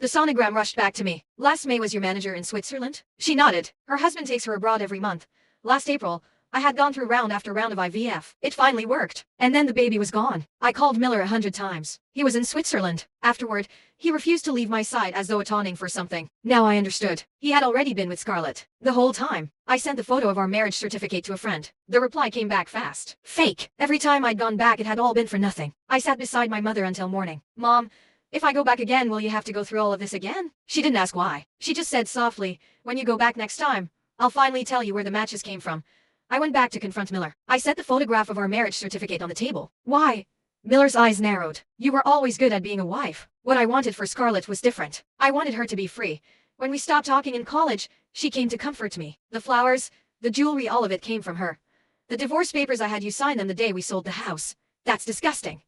The sonogram rushed back to me. Last May was your manager in Switzerland? She nodded. Her husband takes her abroad every month. Last April, I had gone through round after round of IVF. It finally worked. And then the baby was gone. I called Miller 100 times. He was in Switzerland. Afterward, he refused to leave my side as though atoning for something. Now I understood. He had already been with Scarlett. The whole time. I sent the photo of our marriage certificate to a friend. The reply came back fast. Fake. Every time I'd gone back it had all been for nothing. I sat beside my mother until morning. Mom, if I go back again will you have to go through all of this again? She didn't ask why. She just said softly, when you go back next time, I'll finally tell you where the matches came from. I went back to confront Miller. I set the photograph of our marriage certificate on the table. Why? Miller's eyes narrowed. You were always good at being a wife. What I wanted for Scarlett was different. I wanted her to be free. When we stopped talking in college, she came to comfort me. The flowers, the jewelry, all of it came from her. The divorce papers, I had you sign them the day we sold the house. That's disgusting.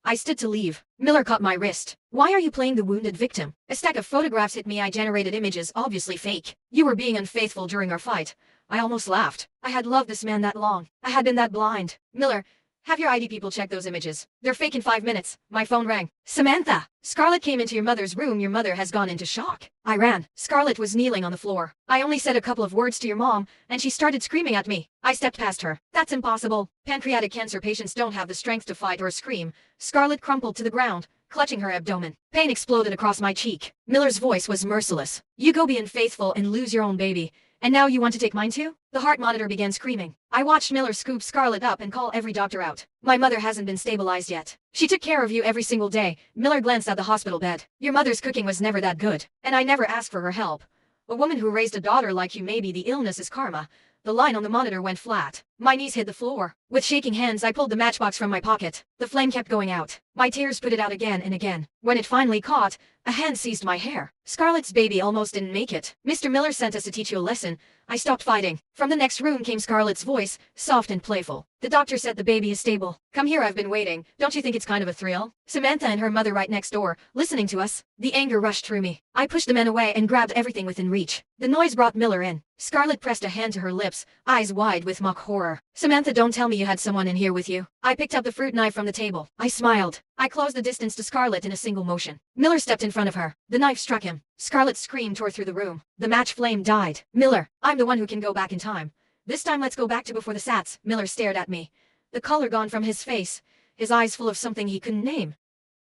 I stood to leave. Miller caught my wrist. Why are you playing the wounded victim? A stack of photographs hit me. I generated images, obviously fake. You were being unfaithful during our fight. I almost laughed. I had loved this man that long. I had been that blind. Miller, have your ID people check those images. They're fake in 5 minutes. My phone rang. Samantha! Scarlett came into your mother's room. Your mother has gone into shock. I ran. Scarlett was kneeling on the floor. I only said a couple of words to your mom, and she started screaming at me. I stepped past her. That's impossible. Pancreatic cancer patients don't have the strength to fight or scream. Scarlett crumpled to the ground, clutching her abdomen. Pain exploded across my cheek. Miller's voice was merciless. You go be unfaithful and lose your own baby. And now you want to take mine too? The heart monitor began screaming. I watched Miller scoop Scarlett up and call every doctor out. My mother hasn't been stabilized yet. She took care of you every single day. Miller glanced at the hospital bed. Your mother's cooking was never that good. And I never asked for her help. A woman who raised a daughter like you, maybe the illness is karma. The line on the monitor went flat. My knees hit the floor. With shaking hands, I pulled the matchbox from my pocket. The flame kept going out. My tears put it out again and again. When it finally caught, a hand seized my hair. Scarlett's baby almost didn't make it. Mr. Miller sent us to teach you a lesson. I stopped fighting. From the next room came Scarlett's voice, soft and playful. The doctor said the baby is stable. Come here, I've been waiting. Don't you think it's kind of a thrill? Samantha and her mother right next door, listening to us. The anger rushed through me. I pushed the men away and grabbed everything within reach. The noise brought Miller in. Scarlett pressed a hand to her lips, eyes wide with mock horror. Samantha, don't tell me you had someone in here with you. I picked up the fruit knife from the table. I smiled. I closed the distance to Scarlett in a single motion. Miller stepped in front of her. The knife struck him. Scarlett's scream tore through the room. The match flame died. Miller, I'm the one who can go back in time. This time let's go back to before the Sats. Miller stared at me. The color gone from his face. His eyes full of something he couldn't name.